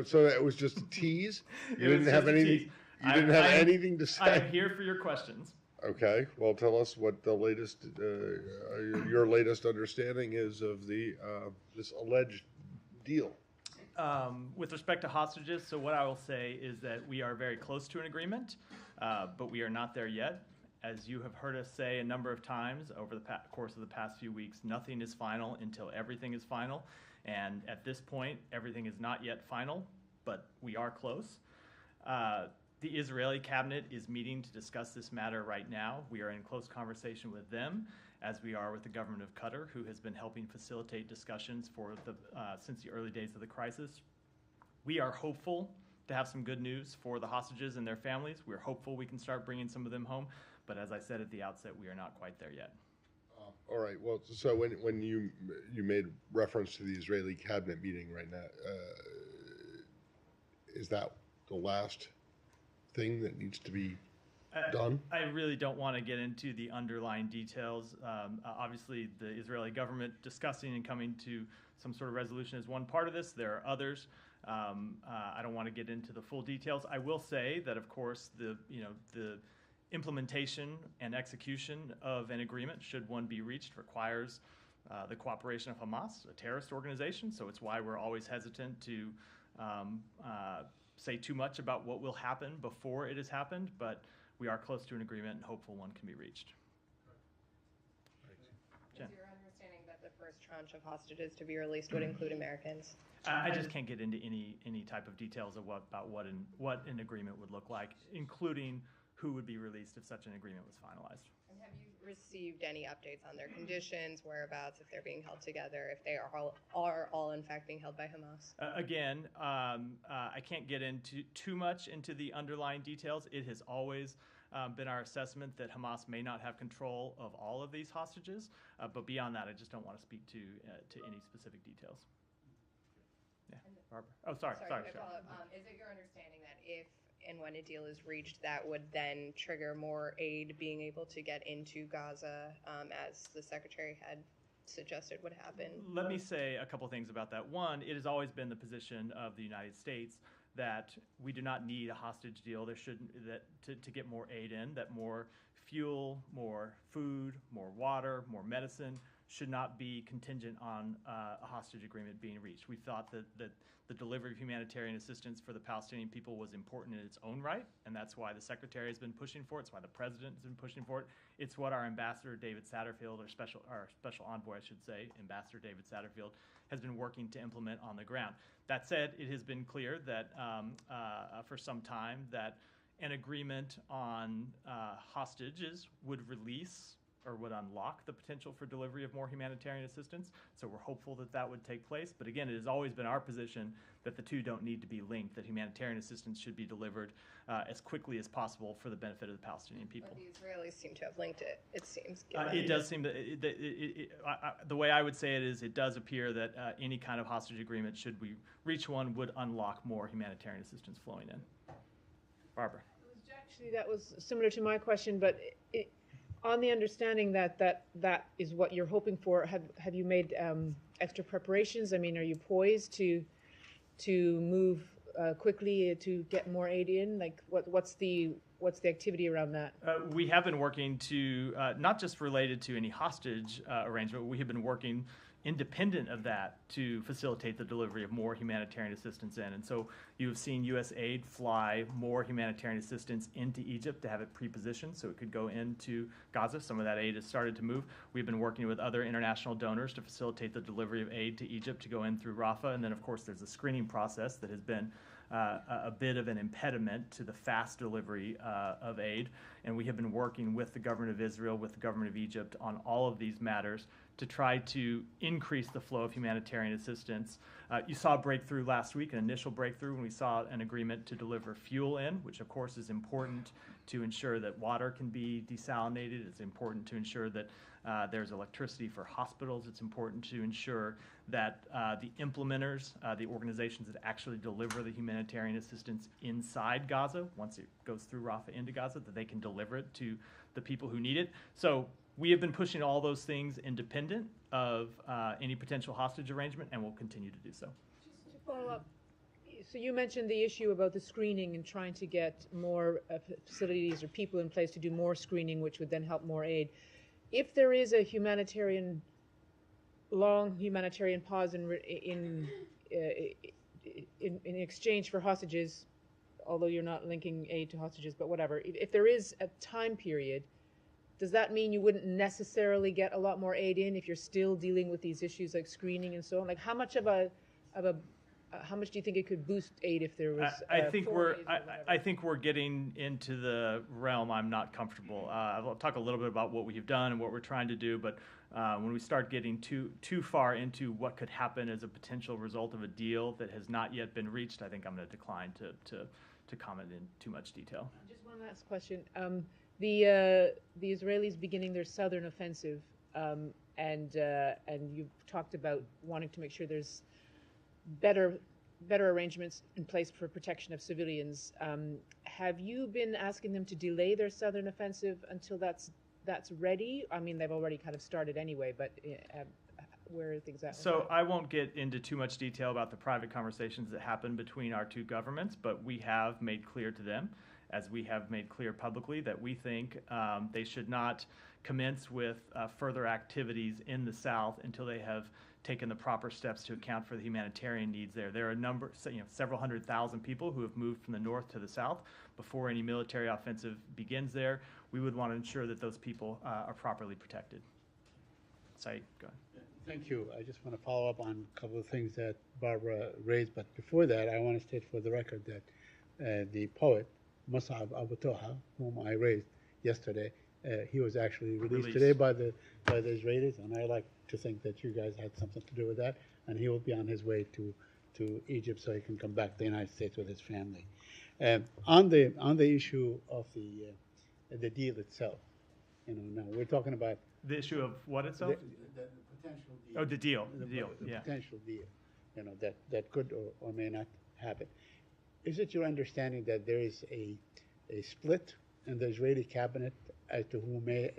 So that was just a tease? You It didn't was have just a anything. tease. You didn't have anything to I am say. here for your questions. Okay. Well, tell us what the latest, your latest understanding is of the this alleged deal. With respect to hostages, so what I will say is that we are very close to an agreement, but we are not there yet. As you have heard us say a number of times over the course of the past few weeks, nothing is final until everything is final. And at this point, everything is not yet final, but we are close. The Israeli cabinet is meeting to discuss this matter right now. We are in close conversation with them, as we are with the government of Qatar, who has been helping facilitate discussions for since the early days of the crisis. We are hopeful to have some good news for the hostages and their families. We're hopeful we can start bringing some of them home, but as I said at the outset, we are not quite there yet. All right. Well, so when you made reference to the Israeli cabinet meeting right now, is that the last thing that needs to be done? I really don't want to get into the underlying details. Obviously, the Israeli government discussing and coming to some sort of resolution is one part of this. There are others. I don't want to get into the full details. I will say that, of course, the implementation and execution of an agreement, should one be reached, requires the cooperation of Hamas, a terrorist organization. So it's why we're always hesitant to say too much about what will happen before it has happened, but we are close to an agreement and hopeful one can be reached. Is your understanding that the first tranche of hostages to be released would include Americans? I just can't get into any type of details of what an agreement would look like, including who would be released if such an agreement was finalized. And have you received any updates on their conditions, whereabouts, if they're being held together, if they are all in fact being held by Hamas? Again, I can't get into too much into the underlying details. It has always been our assessment that Hamas may not have control of all of these hostages, but beyond that, I just don't want to speak to any specific details. Yeah, Barbara. Oh, sorry. Is it your understanding that if and when a deal is reached, that would then trigger more aid being able to get into Gaza, as the Secretary had suggested would happen? Let me say a couple things about that. One, it has always been the position of the United States that we do not need a hostage deal. There shouldn't to get more aid in, that more fuel, more food, more water, more medicine should not be contingent on a hostage agreement being reached. We thought that the delivery of humanitarian assistance for the Palestinian people was important in its own right, and that's why the Secretary has been pushing for it. It's why the President has been pushing for it. It's what our Ambassador David Satterfield, our special envoy, I should say, Ambassador David Satterfield, has been working to implement on the ground. That said, it has been clear that for some time that an agreement on hostages would release or would unlock the potential for delivery of more humanitarian assistance. So we're hopeful that that would take place. But again, it has always been our position that the two don't need to be linked, that humanitarian assistance should be delivered as quickly as possible for the benefit of the Palestinian people. But the Israelis seem to have linked it, it seems. It does seem that the way I would say it is it does appear that any kind of hostage agreement, should we reach one, would unlock more humanitarian assistance flowing in. Barbara. Actually, that was similar to my question, but on the understanding that is what you're hoping for, have you made extra preparations? I mean, are you poised to move quickly to get more aid in? Like, what's the activity around that? We have been working to not just related to any hostage arrangement. We have been working independent of that to facilitate the delivery of more humanitarian assistance in. And so you have seen U.S. aid fly more humanitarian assistance into Egypt to have it pre-positioned so it could go into Gaza. Some of that aid has started to move. We've been working with other international donors to facilitate the delivery of aid to Egypt to go in through Rafah. And then, of course, there's a screening process that has been a bit of an impediment to the fast delivery of aid. And we have been working with the government of Israel, with the government of Egypt on all of these matters to try to increase the flow of humanitarian assistance. You saw a breakthrough last week, an initial breakthrough, when we saw an agreement to deliver fuel in, which of course is important to ensure that water can be desalinated. It's important to ensure that there's electricity for hospitals. It's important to ensure that the implementers, the organizations that actually deliver the humanitarian assistance inside Gaza, once it goes through Rafah into Gaza, that they can deliver it to the people who need it. So we have been pushing all those things independent of any potential hostage arrangement, and will continue to do so. Just to follow up, So you mentioned the issue about the screening and trying to get more facilities or people in place to do more screening, which would then help more aid. If there is a long humanitarian pause in exchange for hostages, although you're not linking aid to hostages, but whatever, if there is a time period, does that mean you wouldn't necessarily get a lot more aid in if you're still dealing with these issues like screening and so on? Like how much how much do you think it could boost aid if there was? I think we're getting into the realm I'm not comfortable. I'll talk a little bit about what we've done and what we're trying to do, but when we start getting too far into what could happen as a potential result of a deal that has not yet been reached, I think I'm going to decline to comment in too much detail. Just one last question. The Israelis beginning their southern offensive, and you've talked about wanting to make sure there's better arrangements in place for protection of civilians. Have you been asking them to delay their southern offensive until that's ready? I mean, they've already kind of started anyway, but where are things at? So I won't get into too much detail about the private conversations that happen between our two governments, but we have made clear to them, as we have made clear publicly, that we think they should not commence with further activities in the south until they have taken the proper steps to account for the humanitarian needs there. There are several 100,000 people who have moved from the north to the south before any military offensive begins there. We would want to ensure that those people are properly protected. Saeed, go ahead. Thank you. I just want to follow up on a couple of things that Barbara raised, but before that, I want to state for the record that the poet, Mus'ab Abu Toha, whom I raised yesterday, he was actually released today by the Israelis, and I like to think that you guys had something to do with that, and he will be on his way to Egypt so he can come back to the United States with his family. On the issue of the deal itself, now we're talking about the issue of what itself? The potential deal. Oh, the deal. The Yeah. potential deal, that could or may not happen. Is it your understanding that there is a split in the Israeli cabinet as to who may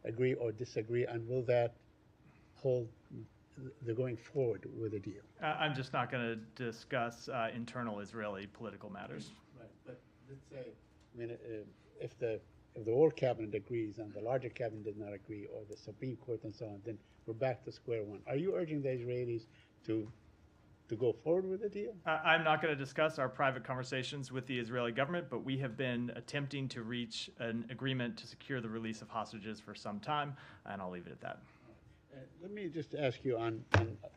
agree or disagree, and will that hold the going forward with a deal? I'm just not going to discuss internal Israeli political matters. Right, but let's say, if the war cabinet agrees and the larger cabinet does not agree, or the Supreme Court and so on, then we're back to square one. Are you urging the Israelis to go forward with the deal? I'm not going to discuss our private conversations with the Israeli government, but we have been attempting to reach an agreement to secure the release of hostages for some time, and I'll leave it at that. Let me just ask you on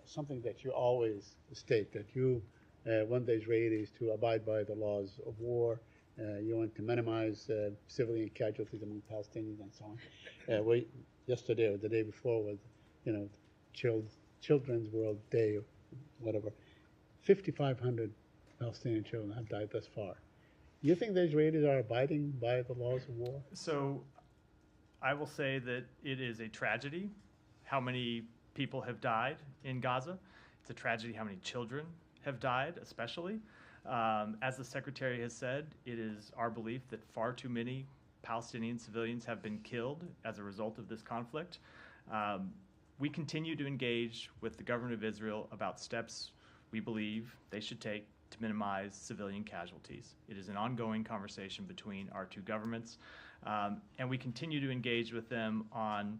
something that you always state, that you want the Israelis to abide by the laws of war. You want to minimize civilian casualties among Palestinians and so on. Yesterday or the day before was, Children's World Day, or whatever. 5,500 Palestinian children have died thus far. Do you think the Israelis are abiding by the laws of war? So I will say that it is a tragedy how many people have died in Gaza. It's a tragedy how many children have died, especially. As the Secretary has said, it is our belief that far too many Palestinian civilians have been killed as a result of this conflict. We continue to engage with the government of Israel about steps we believe they should take to minimize civilian casualties. It is an ongoing conversation between our two governments, and we continue to engage with them on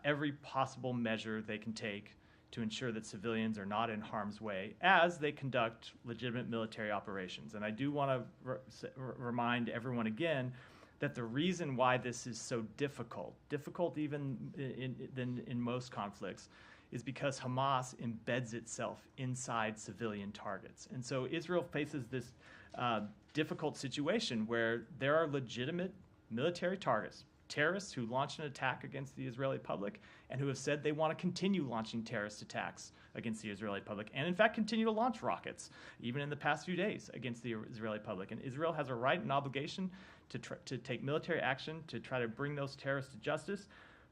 every possible measure they can take to ensure that civilians are not in harm's way as they conduct legitimate military operations. And I do want to remind everyone again that the reason why this is so difficult even in most conflicts, is because Hamas embeds itself inside civilian targets. And so Israel faces this difficult situation where there are legitimate military targets, terrorists who launched an attack against the Israeli public and who have said they want to continue launching terrorist attacks against the Israeli public, and in fact continue to launch rockets, even in the past few days, against the Israeli public. And Israel has a right and obligation to take military action to try to bring those terrorists to justice,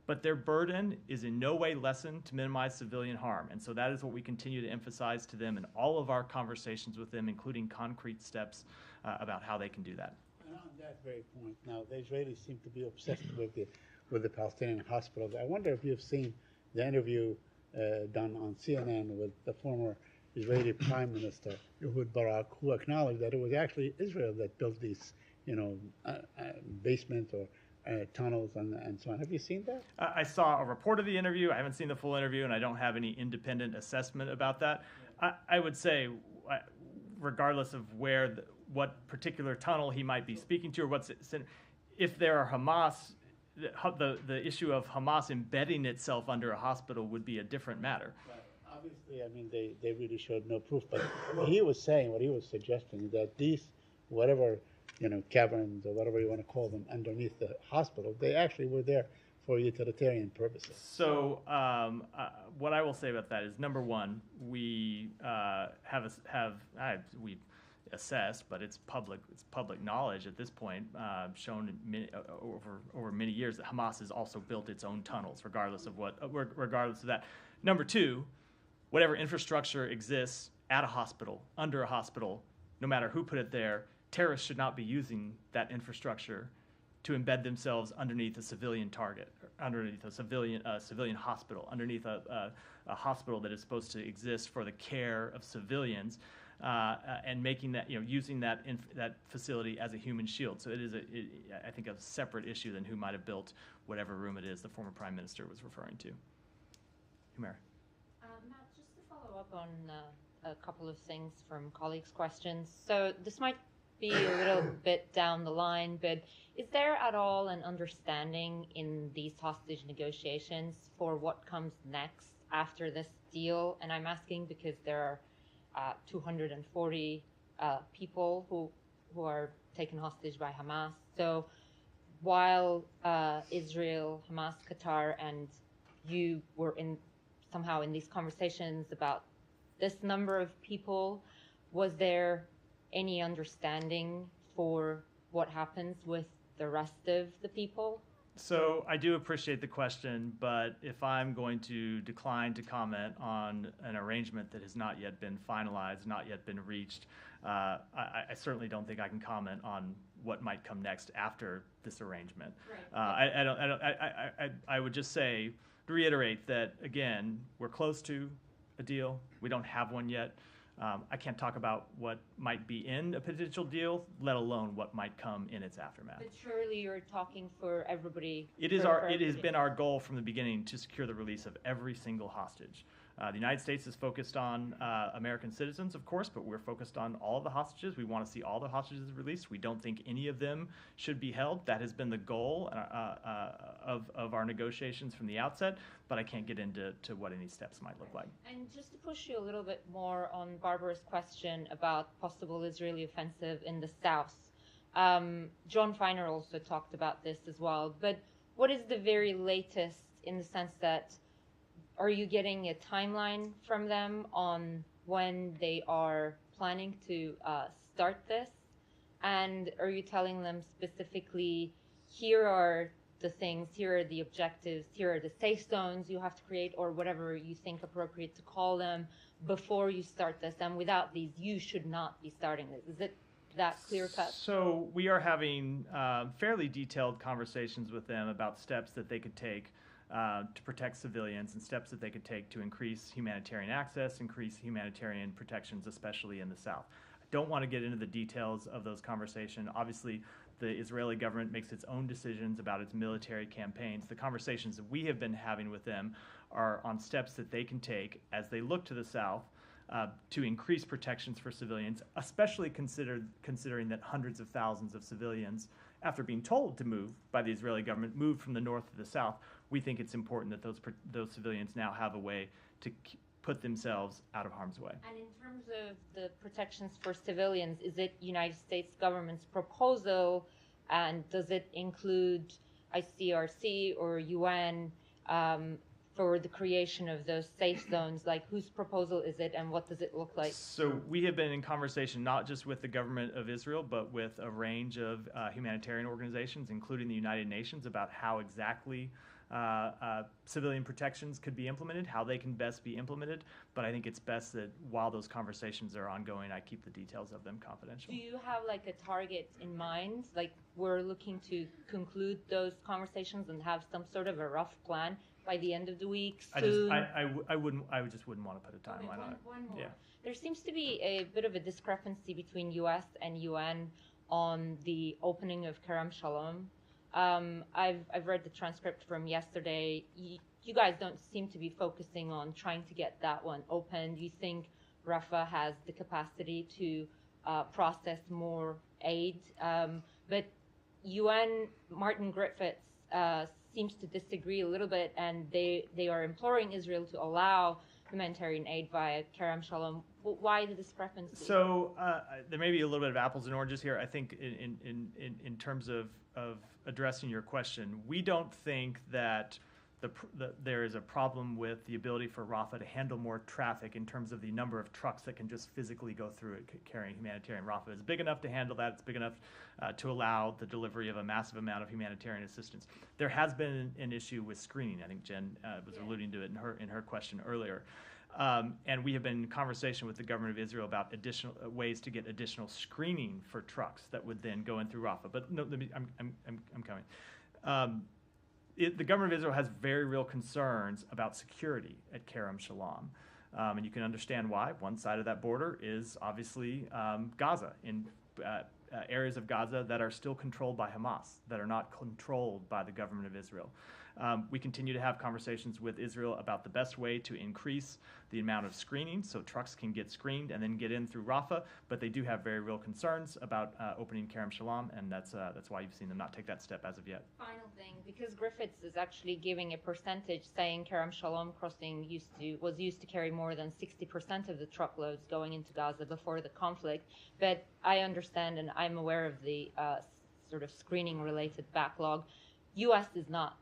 but their burden is in no way lessened to minimize civilian harm. And so that is what we continue to emphasize to them in all of our conversations with them, including concrete steps about how they can do that. And on that very point, now the Israelis seem to be obsessed with the Palestinian hospitals. I wonder if you've seen the interview done on CNN with the former Israeli Prime Minister Ehud Barak, who acknowledged that it was actually Israel that built these, basements or tunnels and so on. Have you seen that? I saw a report of the interview. I haven't seen the full interview, and I don't have any independent assessment about that. I would say, regardless of what particular tunnel he might be speaking to, or if there are Hamas, the issue of Hamas embedding itself under a hospital would be a different matter. Obviously, I mean, they really showed no proof, but what he was suggesting that these, whatever, caverns or whatever you want to call them underneath the hospital, they actually were there for utilitarian purposes. So what I will say about that is, number one, we we've assessed, but it's public knowledge at this point, shown over many years, that Hamas has also built its own tunnels, regardless of that. Number two, whatever infrastructure exists at a hospital, under a hospital, no matter who put it there, terrorists should not be using that infrastructure to embed themselves underneath a civilian target, underneath a civilian hospital, underneath a hospital that is supposed to exist for the care of civilians, and making that, using that facility as a human shield. So it is, I think, a separate issue than who might have built whatever room it is the former prime minister was referring to. Humera. Matt, just to follow up on a couple of things from colleagues' questions. So this might be a little bit down the line, but is there at all an understanding in these hostage negotiations for what comes next after this deal? And I'm asking because there are 240 people who are taken hostage by Hamas. So while Israel, Hamas, Qatar, and you were somehow in these conversations about this number of people, was there any understanding for what happens with the rest of the people? So I do appreciate the question, but if I'm going to decline to comment on an arrangement that has not yet been finalized, not yet been reached, I certainly don't think I can comment on what might come next after this arrangement. Right. I would just say, to reiterate that, again, we're close to a deal. We don't have one yet. I can't talk about what might be in a potential deal, let alone what might come in its aftermath. But surely you're talking for everybody. It has been our goal from the beginning to secure the release of every single hostage. The United States is focused on American citizens, of course, but we're focused on all of the hostages. We want to see all the hostages released. We don't think any of them should be held. That has been the goal of our negotiations from the outset, but I can't get into what any steps might look like. And just to push you a little bit more on Barbara's question about possible Israeli offensive in the south, John Feiner also talked about this as well, but what is the very latest in the sense that are you getting a timeline from them on when they are planning to start this? And are you telling them specifically, here are the things, here are the objectives, here are the safe zones you have to create, or whatever you think appropriate to call them before you start this? And without these, you should not be starting this. Is it that clear cut? So we are having fairly detailed conversations with them about steps that they could take to protect civilians and steps that they could take to increase humanitarian access, increase humanitarian protections, especially in the south. I don't want to get into the details of those conversations. Obviously, the Israeli government makes its own decisions about its military campaigns. The conversations that we have been having with them are on steps that they can take as they look to the south to increase protections for civilians, especially considering that hundreds of thousands of civilians, after being told to move by the Israeli government, moved from the north to the south. We think it's important that those civilians now have a way to put themselves out of harm's way. And in terms of the protections for civilians, is it United States government's proposal, and does it include ICRC or UN for the creation of those safe zones? Like, whose proposal is it, and what does it look like? So we have been in conversation not just with the government of Israel, but with a range of humanitarian organizations, including the United Nations, about how exactly civilian protections could be implemented, how they can best be implemented. But I think it's best that while those conversations are ongoing, I keep the details of them confidential. Do you have like a target in mind? Like, we're looking to conclude those conversations and have some sort of a rough plan by the end of the week, I soon? just wouldn't want to put a timeline on it. One more. Yeah. There seems to be a bit of a discrepancy between U.S. and UN on the opening of Kerem Shalom. I've read the transcript from yesterday. You guys don't seem to be focusing on trying to get that one open. Do you think Rafah has the capacity to process more aid? But UN, Martin Griffiths seems to disagree a little bit, and they are imploring Israel to allow humanitarian aid via Kerem Shalom. Why the discrepancy? So there may be a little bit of apples and oranges here. I think in terms of addressing your question, we don't think that there is a problem with the ability for Rafah to handle more traffic in terms of the number of trucks that can just physically go through it carrying humanitarian. Rafah is big enough to handle that. It's big enough to allow the delivery of a massive amount of humanitarian assistance. There has been an issue with screening. I think Jen was alluding to it in her question earlier. And we have been in conversation with the government of Israel about additional ways to get additional screening for trucks that would then go in through Rafah. But no, I'm coming. The government of Israel has very real concerns about security at Kerem Shalom. And you can understand why. One side of that border is obviously Gaza, in areas of Gaza that are still controlled by Hamas, that are not controlled by the government of Israel. We continue to have conversations with Israel about the best way to increase the amount of screening so trucks can get screened and then get in through Rafah, but they do have very real concerns about opening Kerem Shalom, and that's why you've seen them not take that step as of yet. Final thing, because Griffiths is actually giving a percentage saying Kerem Shalom crossing was used to carry more than 60% of the truckloads going into Gaza before the conflict, but I understand and I'm aware of the sort of screening-related backlog. U.S. is not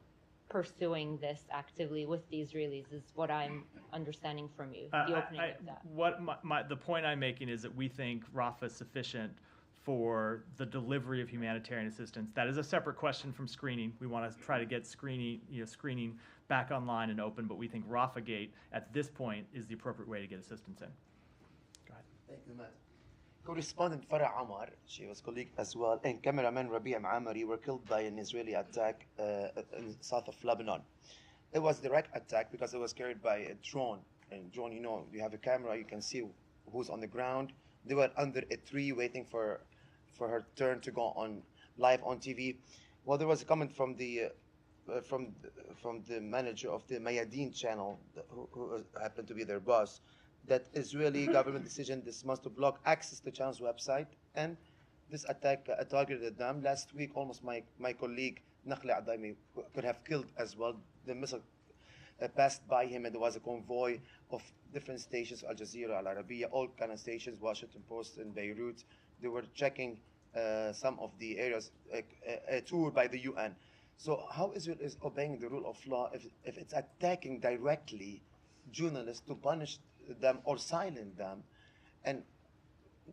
pursuing this actively with the Israelis, is what I'm understanding from you, the opening of that. What the point I'm making is that we think Rafah is sufficient for the delivery of humanitarian assistance. That is a separate question from screening. We want to try to get screening back online and open, but we think Rafah Gate at this point is the appropriate way to get assistance in. Go ahead. Thank you, Matt. Correspondent Farah Amar, she was colleague as well, and cameraman Rabi' Amari were killed by an Israeli attack in south of Lebanon. It was a direct attack because it was carried by a drone. And drone, you have a camera, you can see who's on the ground. They were under a tree waiting for her turn to go on live on TV. Well, there was a comment from the manager of the Mayadeen channel, who happened to be their boss, that Israeli government decision this month to block access to channel's website, and this attack targeted them. Last week, almost my colleague Nakhla Adaimi could have killed as well. The missile passed by him, and there was a convoy of different stations, Al Jazeera, Al Arabiya, all kind of stations, Washington Post in Beirut. They were checking some of the areas, a tour by the UN. So how Israel is obeying the rule of law if it's attacking directly journalists to punish them or silence them? And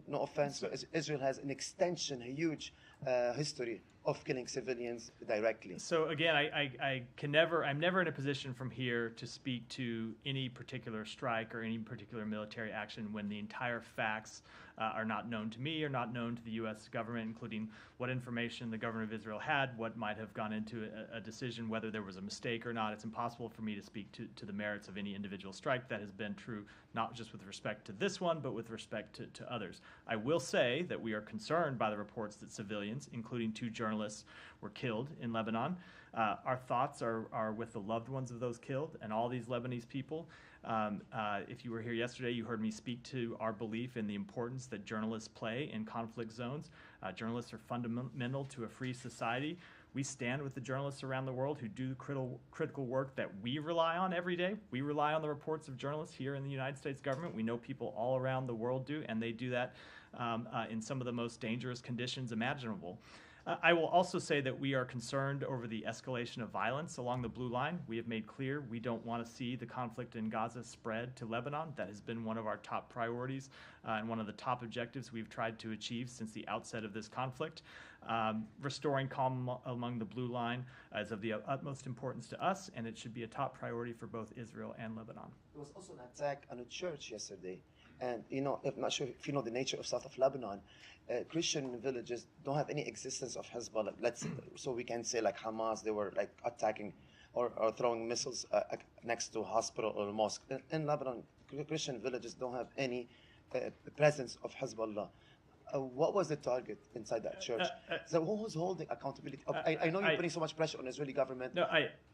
no offense, but Israel has an extension, a huge history of killing civilians directly. So again, I'm never in a position from here to speak to any particular strike or any particular military action when the entire facts are not known to me or not known to the U.S. government, including what information the government of Israel had, what might have gone into a decision, whether there was a mistake or not. It's impossible for me to speak to the merits of any individual strike. That has been true not just with respect to this one, but with respect to others. I will say that we are concerned by the reports that civilians, including 2 journalists, were killed in Lebanon. Our thoughts are with the loved ones of those killed and all these Lebanese people. If you were here yesterday, you heard me speak to our belief in the importance that journalists play in conflict zones. Journalists are fundamental to a free society. We stand with the journalists around the world who do critical work that we rely on every day. We rely on the reports of journalists here in the United States government. We know people all around the world do, and they do that in some of the most dangerous conditions imaginable. I will also say that we are concerned over the escalation of violence along the blue line. We have made clear we don't want to see the conflict in Gaza spread to Lebanon. That has been one of our top priorities and one of the top objectives we've tried to achieve since the outset of this conflict. Restoring calm along the blue line is of the utmost importance to us, and it should be a top priority for both Israel and Lebanon. There was also an attack on a church yesterday. And, I'm not sure if you know the nature of south of Lebanon. Christian villages don't have any existence of Hezbollah. So we can say like Hamas, they were like attacking or throwing missiles next to a hospital or a mosque. In Lebanon, Christian villages don't have any presence of Hezbollah. What was the target inside that church? So who was holding accountability? I know you're putting so much pressure on the Israeli government. No,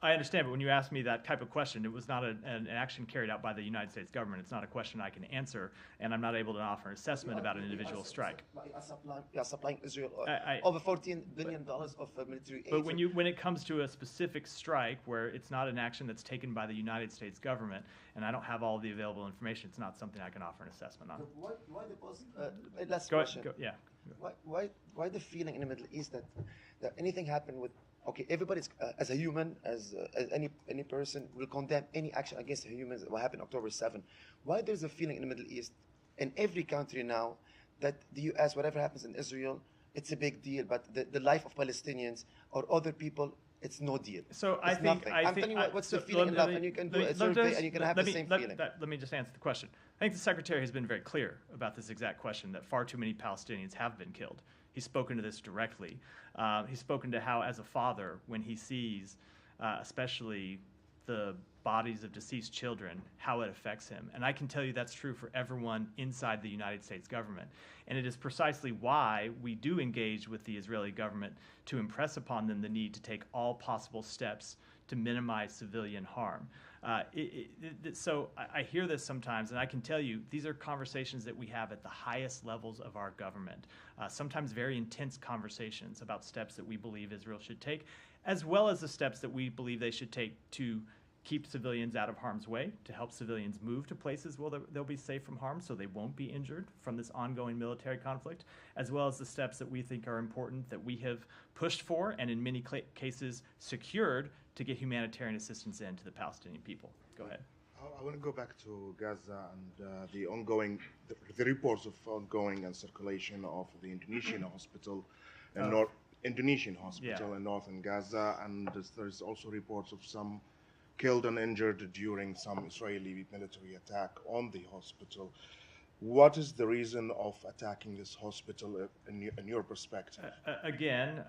I understand, but when you ask me that type of question, it was not an action carried out by the United States government. It's not a question I can answer, and I'm not able to offer an assessment about an individual strike. You are supplying Israel over $14 billion of military aid. But when it comes to a specific strike where it's not an action that's taken by the United States government, and I don't have all the available information, it's not something I can offer an assessment on. Why the post? Last Go question. ahead, yeah. Why the feeling in the Middle East that anything happened with everybody's as a human as any person will condemn any action against humans, what happened October 7. Why there's a feeling in the Middle East in every country now that the U.S. whatever happens in Israel it's a big deal, but the life of Palestinians or other people it's no deal. So it's I'm telling you what's the feeling in Lebanon, and you can do a survey and you can have the same feeling. Let me just answer the question. I think the Secretary has been very clear about this exact question, that far too many Palestinians have been killed. He's spoken to this directly. He's spoken to how, as a father, when he sees especially the bodies of deceased children, how it affects him. And I can tell you that's true for everyone inside the United States government. And it is precisely why we do engage with the Israeli government to impress upon them the need to take all possible steps to minimize civilian harm. So I hear this sometimes, and I can tell you these are conversations that we have at the highest levels of our government, sometimes very intense conversations about steps that we believe Israel should take, as well as the steps that we believe they should take to keep civilians out of harm's way, to help civilians move to places where they'll be safe from harm so they won't be injured from this ongoing military conflict, as well as the steps that we think are important that we have pushed for and in many cases secured to get humanitarian assistance in to the Palestinian people. Go ahead. I want to go back to Gaza and the ongoing, the reports of ongoing and circulation of the Indonesian hospital in Indonesian hospital in northern Gaza, and there's also reports of some killed and injured during some Israeli military attack on the hospital. What is the reason of attacking this hospital in your perspective? Again,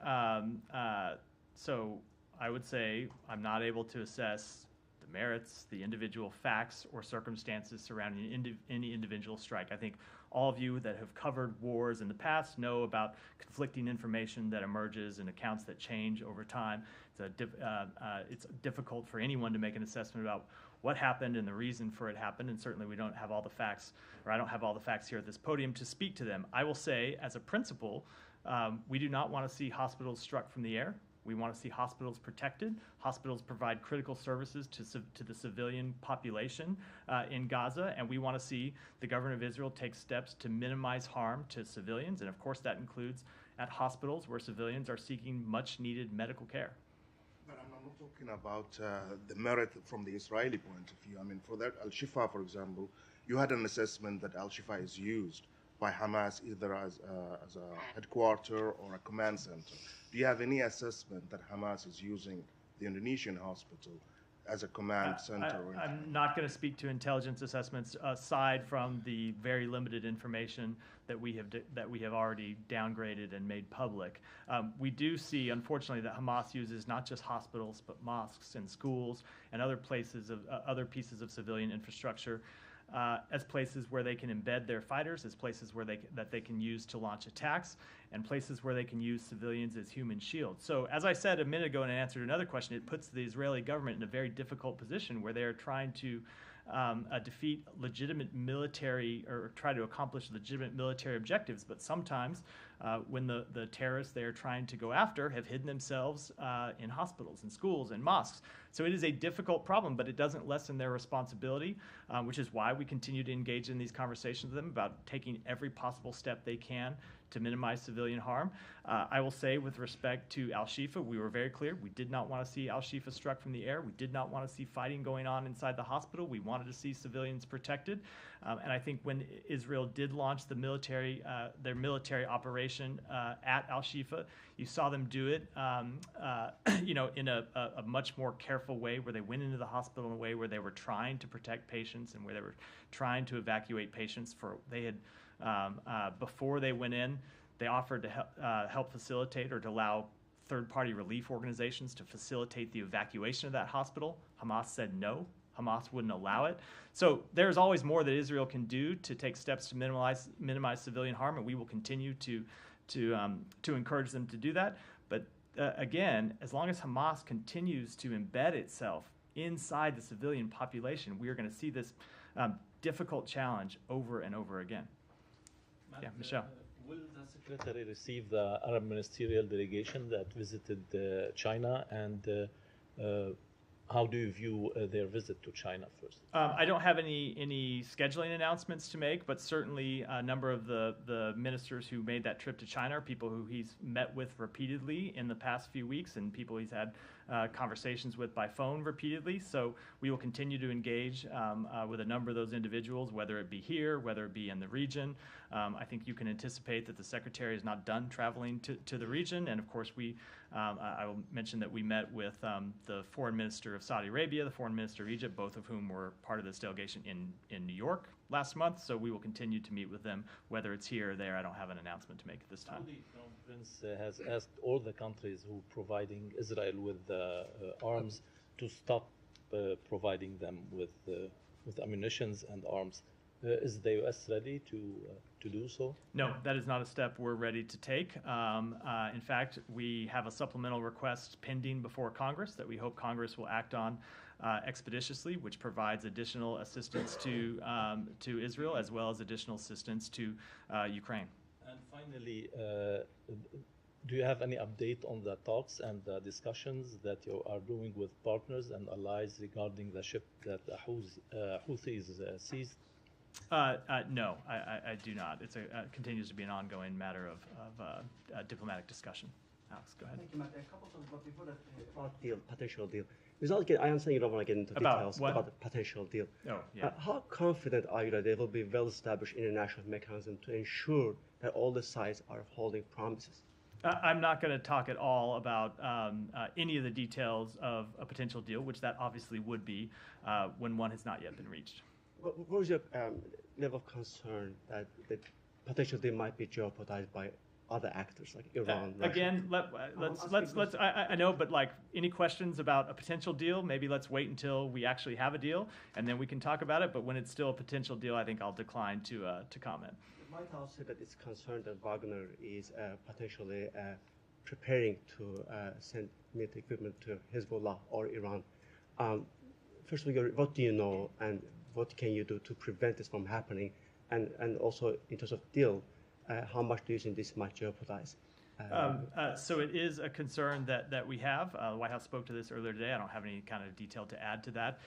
so I would say I'm not able to assess the merits, the individual facts or circumstances surrounding any individual strike. I think all of you that have covered wars in the past know about conflicting information that emerges and accounts that change over time. It's difficult for anyone to make an assessment about what happened and the reason for it happened, and certainly we don't have all the facts, or I don't have all the facts here at this podium to speak to them. I will say, as a principle, we do not want to see hospitals struck from the air. We want to see hospitals protected. Hospitals provide critical services to the civilian population in Gaza, and we want to see the government of Israel take steps to minimize harm to civilians, and of course that includes at hospitals where civilians are seeking much-needed medical care. But I'm not talking about the merit from the Israeli point of view. I mean, for that Al-Shifa, for example, you had an assessment that Al-Shifa is used by Hamas either as a headquarter or a command center. Do you have any assessment that Hamas is using the Indonesian hospital as a command center? I'm not going to speak to intelligence assessments aside from the very limited information that we have already downgraded and made public. We do see, unfortunately, that Hamas uses not just hospitals but mosques and schools and other places of other pieces of civilian infrastructure as places where they can embed their fighters, as places where they can use to launch attacks, and places where they can use civilians as human shields. So, as I said a minute ago in answer to another question, it puts the Israeli government in a very difficult position where they are trying to defeat legitimate military, or try to accomplish legitimate military objectives, but sometimes when the terrorists they are trying to go after have hidden themselves in hospitals and schools and mosques. So it is a difficult problem, but it doesn't lessen their responsibility, which is why we continue to engage in these conversations with them about taking every possible step they can to minimize civilian harm. I will say, with respect to Al-Shifa, we were very clear. We did not want to see Al-Shifa struck from the air. We did not want to see fighting going on inside the hospital. We wanted to see civilians protected. And I think when Israel did launch the their military operation at Al-Shifa, you saw them do it, in a much more careful way, where they went into the hospital in a way where they were trying to protect patients and where they were trying to evacuate patients. Before they went in, they offered to help facilitate or to allow third-party relief organizations to facilitate the evacuation of that hospital. Hamas said no. Hamas wouldn't allow it. So there's always more that Israel can do to take steps to minimize civilian harm, and we will continue to encourage them to do that. But again, as long as Hamas continues to embed itself inside the civilian population, we are going to see this difficult challenge over and over again. Yeah, Michelle. Will the Secretary receive the Arab ministerial delegation that visited China, and how do you view their visit to China first? I don't have any scheduling announcements to make, but certainly a number of the ministers who made that trip to China are people who he's met with repeatedly in the past few weeks, and people he's had conversations with by phone repeatedly. So we will continue to engage with a number of those individuals, whether it be here, whether it be in the region. I think you can anticipate that the Secretary is not done traveling to the region, and of course I will mention that we met with the Foreign Minister of Saudi Arabia, the Foreign Minister of Egypt, both of whom were part of this delegation in New York last month. So we will continue to meet with them, whether it's here or there. I don't have an announcement to make at this time. Saudi Crown Prince has asked all the countries who are providing Israel with arms to stop providing them with ammunitions and arms. Is the U.S. ready to do so? No, that is not a step we're ready to take. In fact, we have a supplemental request pending before Congress that we hope Congress will act on expeditiously, which provides additional assistance to Israel as well as additional assistance to Ukraine. And finally, do you have any update on the talks and the discussions that you are doing with partners and allies regarding the ship that the Houthis seized? No, I do not. It continues to be an ongoing matter of diplomatic discussion. Alex, go ahead. Thank you, Matt. A couple of thoughts before that about potential deal. I understand you don't want to get into details about the potential deal. Oh, yeah. How confident are you that there will be well-established international mechanism to ensure that all the sides are holding promises? I'm not going to talk at all about any of the details of a potential deal, which that obviously would be when one has not yet been reached. What is your level of concern that the potential deal might be jeopardized by other actors like Iran? Again, let's. I know, but like any questions about a potential deal, maybe let's wait until we actually have a deal, and then we can talk about it. But when it's still a potential deal, I think I'll decline to comment. The White House said that it's concerned that Vagner is potentially preparing to send military equipment to Hezbollah or Iran. First of all, what do you know, and what can you do to prevent this from happening? And also, in terms of deal, how much do you think this might jeopardize? So it is a concern that we have. The White House spoke to this earlier today. I don't have any kind of detail to add to that.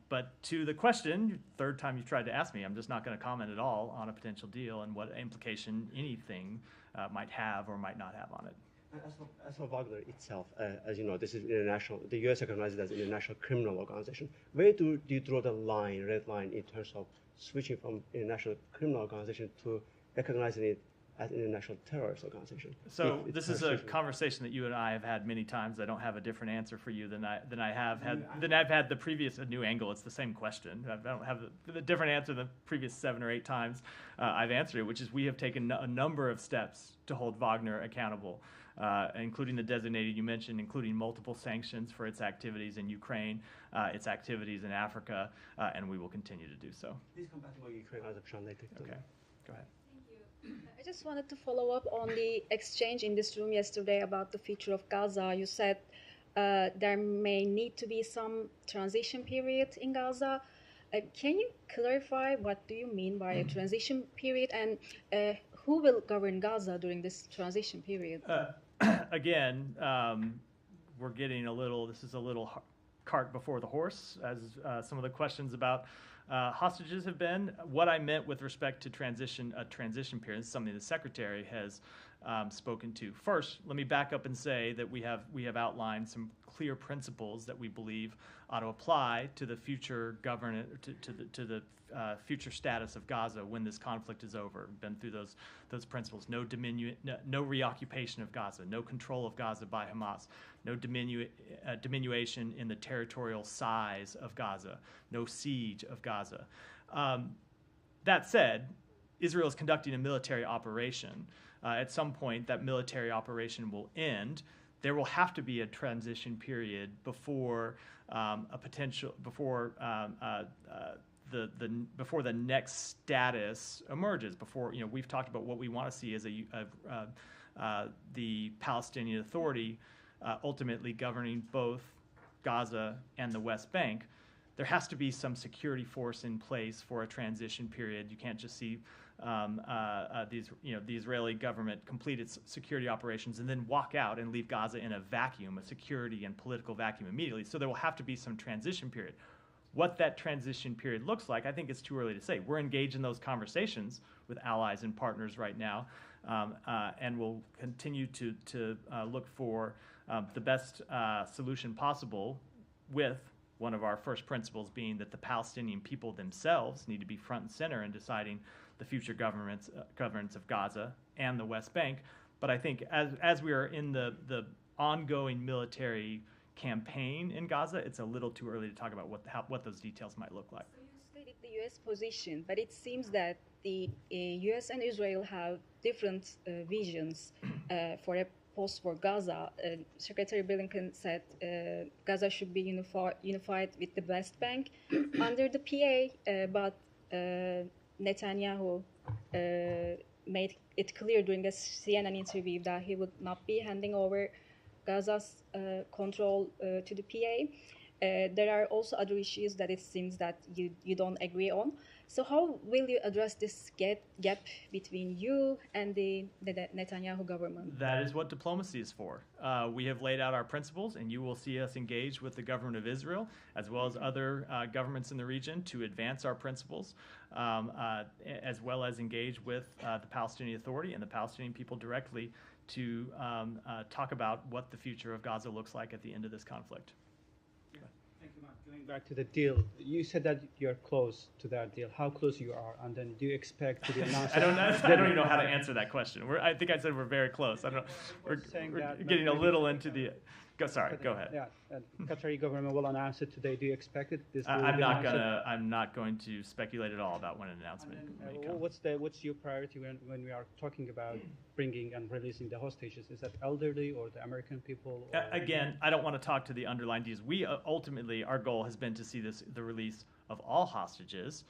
But to the question, third time you've tried to ask me, I'm just not going to comment at all on a potential deal and what implication anything might have or might not have on it. As for Wagner itself, as you know, this is international. The U.S. recognizes it as an international criminal organization. Where do you draw the line, red line, in terms of switching from international criminal organization to recognizing it as an international terrorist organization? So this is a conversation that you and I have had many times. I don't have a different answer for you than I've had the previous new angle. It's the same question. I don't have the different answer than the previous 7 or 8 times I've answered it, which is we have taken a number of steps to hold Wagner accountable. Including the designated you mentioned, including multiple sanctions for its activities in Ukraine, its activities in Africa, and we will continue to do so. Please come back to Ukraine as a translator. Okay, go ahead. Thank you. I just wanted to follow up on the exchange in this room yesterday about the future of Gaza. You said there may need to be some transition period in Gaza. Can you clarify what do you mean by a transition period, and who will govern Gaza during this transition period? Again, we're getting this is a little cart before the horse, as some of the questions about hostages have been. What I meant with respect to a transition period is something the Secretary has spoken to. First, let me back up and say that we have outlined some clear principles that we believe ought to apply to the future to the future status of Gaza when this conflict is over. We've been through those principles. No reoccupation of Gaza, no control of Gaza by Hamas, no diminution in the territorial size of Gaza, no siege of Gaza. That said, Israel is conducting a military operation. At some point, that military operation will end. there will have to be a transition period before before the next status emerges. Before, we've talked about what we want to see as the Palestinian Authority ultimately governing both Gaza and the West Bank. There has to be some security force in place for a transition period. You can't just see the Israeli government complete its security operations and then walk out and leave Gaza in a vacuum, a security and political vacuum immediately. So there will have to be some transition period. What that transition period looks like, I think it's too early to say. We're engaged in those conversations with allies and partners right now, and we'll continue to look for the best solution possible, with one of our first principles being that the Palestinian people themselves need to be front and center in deciding the future governance of Gaza and the West Bank. But I think as we are in the ongoing military campaign in Gaza, it's a little too early to talk about what those details might look like. So you stated the U.S. position, but it seems that the U.S. and Israel have different visions for a post-war Gaza. Secretary Blinken said Gaza should be unified with the West Bank under the PA, but Netanyahu made it clear during a CNN interview that he would not be handing over Gaza's control to the PA. There are also other issues that it seems that you don't agree on. So how will you address this gap between you and the Netanyahu government? That is what diplomacy is for. We have laid out our principles, and you will see us engage with the government of Israel, as well as other governments in the region, to advance our principles, as well as engage with the Palestinian Authority and the Palestinian people directly to talk about what the future of Gaza looks like at the end of this conflict. Thank you, Mark. Going back to the deal, you said that you're close to that deal. How close you are, and then do you expect to be announced? I don't even know how to answer that question. I think I said we're very close. I don't know. We're getting a little into the. Go ahead. Yeah, Qatari government will announce it today. Do you expect it? I'm not going to speculate at all about when an announcement may come. What's your priority when we are talking about bringing and releasing the hostages? Is that elderly or the American people? Again, I don't want to talk to the underlying deals. We ultimately, our goal has been to see the release of all hostages.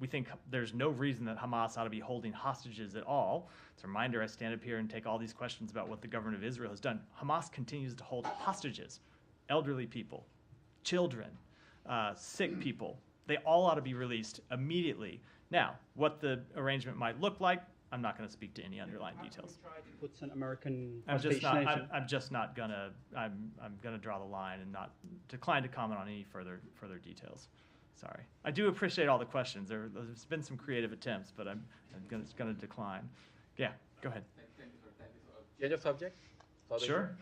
We think there's no reason that Hamas ought to be holding hostages at all. It's a reminder, I stand up here and take all these questions about what the government of Israel has done. Hamas continues to hold hostages, elderly people, children, sick people. They all ought to be released immediately. Now, what the arrangement might look like, I'm not going to speak to any underlying details. Try to put some American I'm just not gonna. I'm gonna draw the line and not decline to comment on any further details. Sorry. I do appreciate all the questions. There's been some creative attempts, but I'm going to decline. Yeah, go ahead. Thank you, sir. Change of subject? Sure.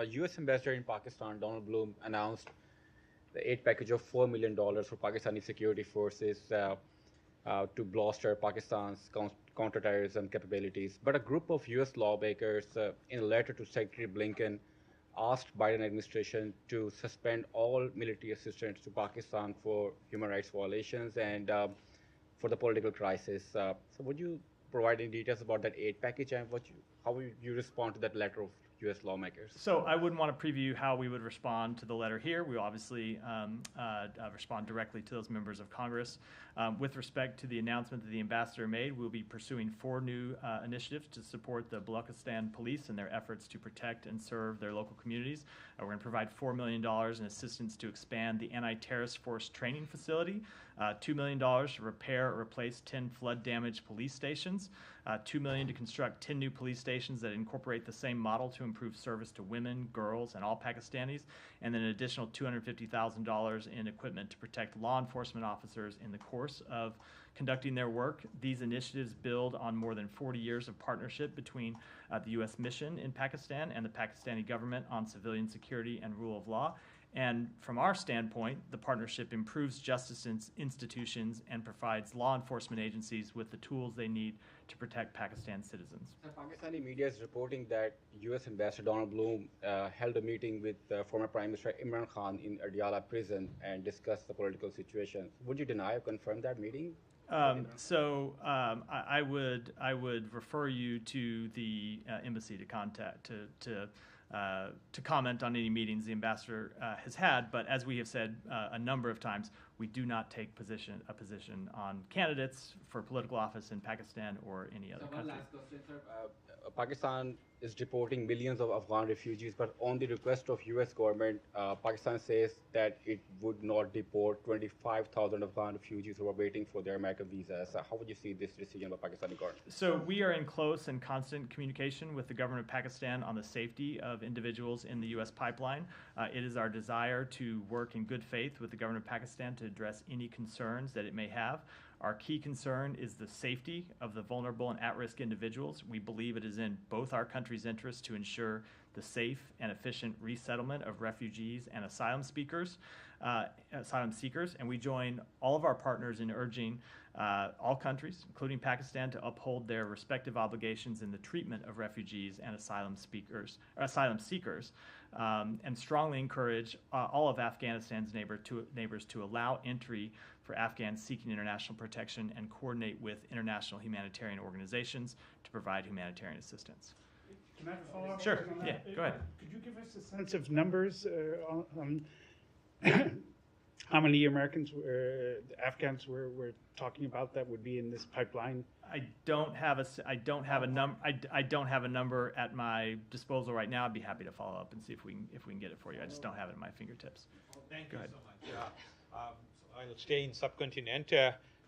U.S. Ambassador in Pakistan, Donald Bloom, announced the aid package of $4 million for Pakistani security forces to bolster Pakistan's counterterrorism capabilities. But a group of U.S. lawmakers, in a letter to Secretary Blinken, asked Biden administration to suspend all military assistance to Pakistan for human rights violations and for the political crisis. So would you provide any details about that aid package and how would you respond to that letter of U.S. lawmakers? So I wouldn't want to preview how we would respond to the letter here. We obviously respond directly to those members of Congress. With respect to the announcement that the ambassador made, we'll be pursuing 4 new initiatives to support the Balochistan police in their efforts to protect and serve their local communities. We're going to provide $4 million in assistance to expand the anti-terrorist force training facility, $2 million to repair or replace 10 flood-damaged police stations, $2 million to construct 10 new police stations that incorporate the same model to improve service to women, girls, and all Pakistanis, and then an additional $250,000 in equipment to protect law enforcement officers in the course of conducting their work. These initiatives build on more than 40 years of partnership between the U.S. mission in Pakistan and the Pakistani government on civilian security and rule of law. And from our standpoint, the partnership improves justice institutions and provides law enforcement agencies with the tools they need to protect Pakistan's citizens. The Pakistani media is reporting that U.S. Ambassador Donald Bloom held a meeting with former Prime Minister Imran Khan in Adiala prison and discussed the political situation. Would you deny or confirm that meeting? I would refer you to the embassy to contact to comment on any meetings the ambassador has had. But as we have said a number of times, we do not take a position on candidates for political office in Pakistan or any other country. One last question, sir. Pakistan is deporting millions of Afghan refugees, but on the request of U.S. government, Pakistan says that it would not deport 25,000 Afghan refugees who are waiting for their American visas. How would you see this decision by Pakistani government? So we are in close and constant communication with the government of Pakistan on the safety of individuals in the U.S. pipeline. It is our desire to work in good faith with the government of Pakistan to address any concerns that it may have. Our key concern is the safety of the vulnerable and at-risk individuals. We believe it is in both our country's interest to ensure the safe and efficient resettlement of refugees and asylum seekers, and we join all of our partners in urging all countries, including Pakistan, to uphold their respective obligations in the treatment of refugees and asylum seekers, and strongly encourage all of Afghanistan's neighbors to allow entry for Afghans seeking international protection and coordinate with international humanitarian organizations to provide humanitarian assistance. Can I have a follow-up? Sure. Yeah, go ahead. Could you give us a sense of numbers on how many Americans, Afghans we're talking about that would be in this pipeline? I don't have a number at my disposal right now. I'd be happy to follow up and see if we can get it for you. I just don't have it at my fingertips. Thank Go you ahead. so much. I'll stay in subcontinent.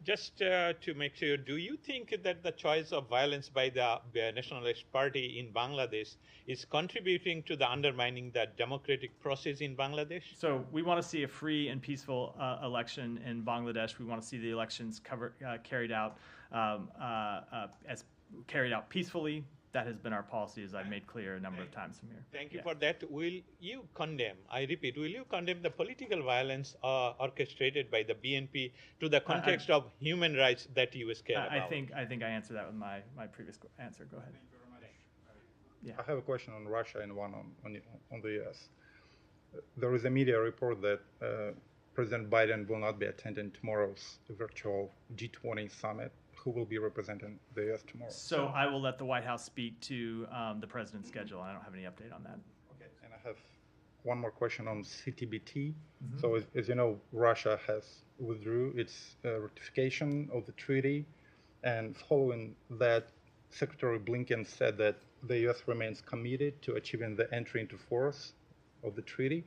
Just to make sure, do you think that the choice of violence by the Nationalist Party in Bangladesh is contributing to the undermining the democratic process in Bangladesh? So we want to see a free and peaceful election in Bangladesh. We want to see the elections carried out peacefully. That has been our policy, as I've made clear a number of times from here. Thank you for that. Will you condemn, I repeat, will you condemn the political violence orchestrated by the BNP to the context of human rights that you care about? I think I answered that with my previous answer. Go ahead. Thank you very much. Yeah. I have a question on Russia and one on the U.S. There is a media report that President Biden will not be attending tomorrow's virtual G20 summit. Who will be representing the U.S. tomorrow? So I will let the White House speak to the president's schedule. I don't have any update on that. Okay. And I have one more question on CTBT. Mm-hmm. So as you know, Russia has withdrew its ratification of the treaty, and following that, Secretary Blinken said that the U.S. remains committed to achieving the entry into force of the treaty.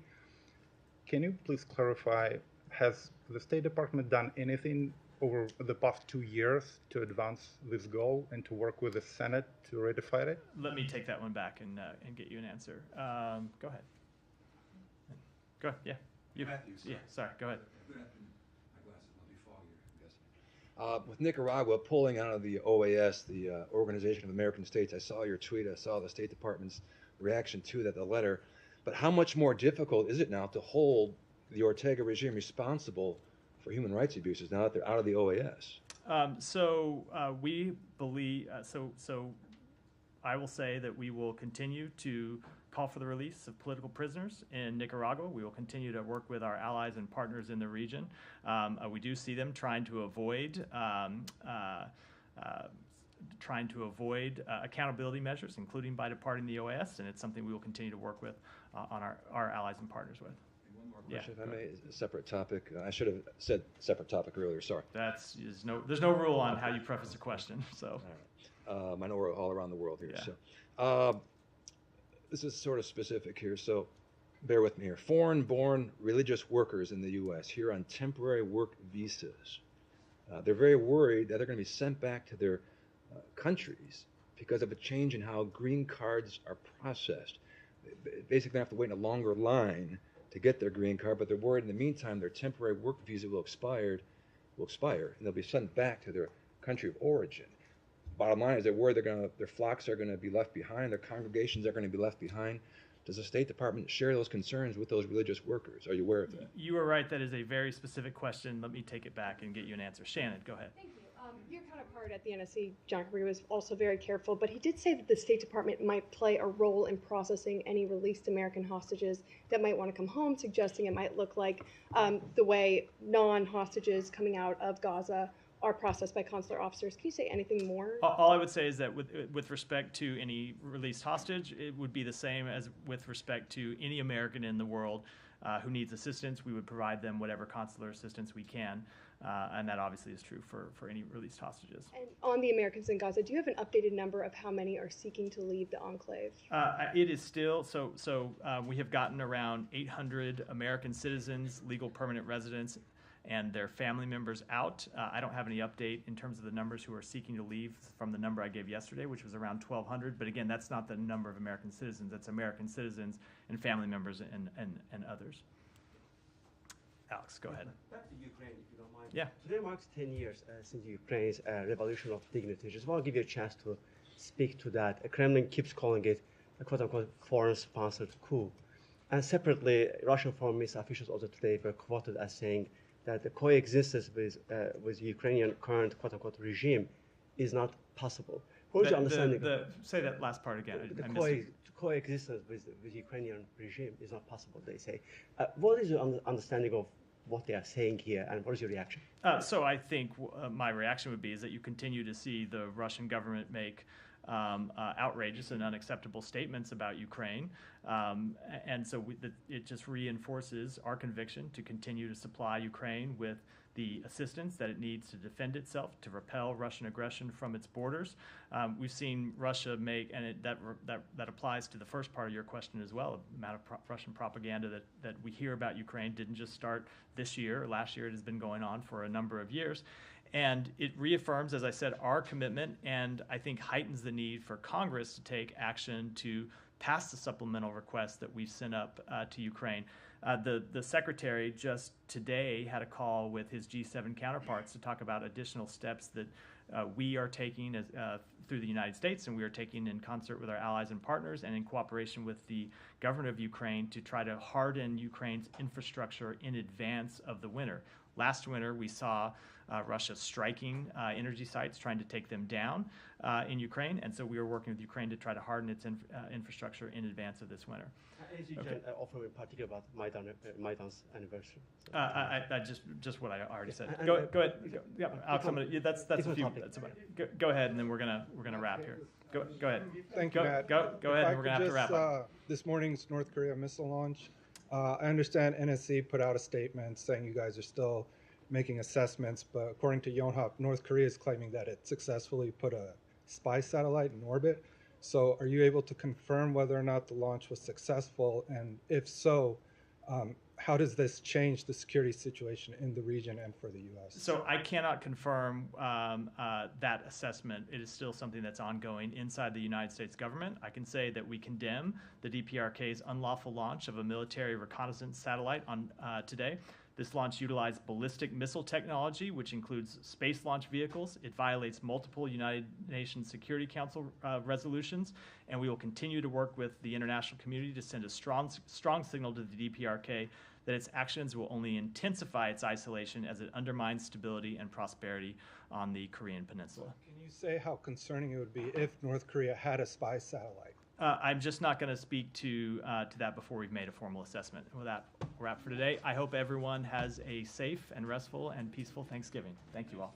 Can you please clarify, has the State Department done anything over the past 2 years to advance this goal and to work with the Senate to ratify it? Let me take that one back and get you an answer. Go ahead. Go ahead. Yeah. Yeah. Sorry. Go ahead. With Nicaragua pulling out of the OAS, the Organization of American States, I saw your tweet. I saw the State Department's reaction to that, the letter. But how much more difficult is it now to hold the Ortega regime responsible for human rights abuses now that they're out of the OAS? We believe, so I will say that we will continue to call for the release of political prisoners in Nicaragua. We will continue to work with our allies and partners in the region. We do see them trying to avoid accountability measures, including by departing the OAS, and it's something we will continue to work with on our allies and partners with. Question, if I may, a separate topic. I should have said separate topic earlier. Sorry. There's no rule on how you preface a question. So. All right. I know we're all around the world here. Yeah. So, this is sort of specific here. So, bear with me here. Foreign-born religious workers in the U.S. here on temporary work visas. They're very worried that they're going to be sent back to their countries because of a change in how green cards are processed. They basically have to wait in a longer line to get their green card, but they're worried in the meantime their temporary work visa will expire, and they'll be sent back to their country of origin. Bottom line is they're worried their flocks are going to be left behind, their congregations are going to be left behind. Does the State Department share those concerns with those religious workers? Are you aware of that? You are right. That is a very specific question. Let me take it back and get you an answer. Shannon, go ahead. Thank you. Your counterpart at the NSC, John Kerry, was also very careful, but he did say that the State Department might play a role in processing any released American hostages that might want to come home, suggesting it might look like the way non-hostages coming out of Gaza are processed by consular officers. Can you say anything more? All I would say is that with respect to any released hostage, it would be the same as with respect to any American in the world who needs assistance. We would provide them whatever consular assistance we can, and that obviously is true for any released hostages. And on the Americans in Gaza, do you have an updated number of how many are seeking to leave the enclave? It is still, we have gotten around 800 American citizens, legal permanent residents, and their family members out. I don't have any update in terms of the numbers who are seeking to leave from the number I gave yesterday, which was around 1,200. But again, that's not the number of American citizens. That's American citizens and family members and others. Alex, go ahead. Back to Ukraine, if you don't mind. Yeah. Today marks 10 years since Ukraine's revolution of dignity. Just want to give you a chance to speak to that. The Kremlin keeps calling it a quote-unquote foreign-sponsored coup. And separately, Russian foreign ministry officials also today were quoted as saying that the coexistence with Ukrainian current quote-unquote regime is not possible. What is your understanding? Say that last part again. Coexistence with Ukrainian regime is not possible, they say. What is your understanding of what they are saying here, and what is your reaction? So I think my reaction would be is that you continue to see the Russian government make outrageous and unacceptable statements about Ukraine. And so it just reinforces our conviction to continue to supply Ukraine with the assistance that it needs to defend itself, to repel Russian aggression from its borders. We've seen Russia make, and that applies to the first part of your question as well, the amount of Russian propaganda that we hear about Ukraine didn't just start this year or last year. It has been going on for a number of years. And it reaffirms, as I said, our commitment, and I think heightens the need for Congress to take action to pass the supplemental request that we've sent up to Ukraine. The secretary just today had a call with his G7 counterparts to talk about additional steps that we are taking through the United States, and we are taking in concert with our allies and partners and in cooperation with the government of Ukraine to try to harden Ukraine's infrastructure in advance of the winter. Last winter, we saw Russia striking energy sites, trying to take them down in Ukraine, and so we are working with Ukraine to try to harden its infrastructure in advance of this winter. Anything you can offer in particular about Maidan's anniversary? Just what I already said. Go ahead. Yeah, Alex, that's a few. That's about it. Go ahead, and then we're gonna wrap here. Go ahead. Thank you, Matt. Go ahead, and we're gonna have to wrap up. This morning's North Korea missile launch. I understand NSC put out a statement saying you guys are still making assessments, but according to Yonhap, North Korea is claiming that it successfully put a spy satellite in orbit. So are you able to confirm whether or not the launch was successful? And if so, how does this change the security situation in the region and for the U.S.? So I cannot confirm that assessment. It is still something that's ongoing inside the United States government. I can say that we condemn the DPRK's unlawful launch of a military reconnaissance satellite on today. This launch utilized ballistic missile technology, which includes space launch vehicles. It violates multiple United Nations Security Council resolutions, and we will continue to work with the international community to send a strong signal to the DPRK that its actions will only intensify its isolation as it undermines stability and prosperity on the Korean Peninsula. Can you say how concerning it would be if North Korea had a spy satellite? I'm just not going to speak to that before we've made a formal assessment. And with that, we'll wrap for today. I hope everyone has a safe and restful and peaceful Thanksgiving. Thank you all.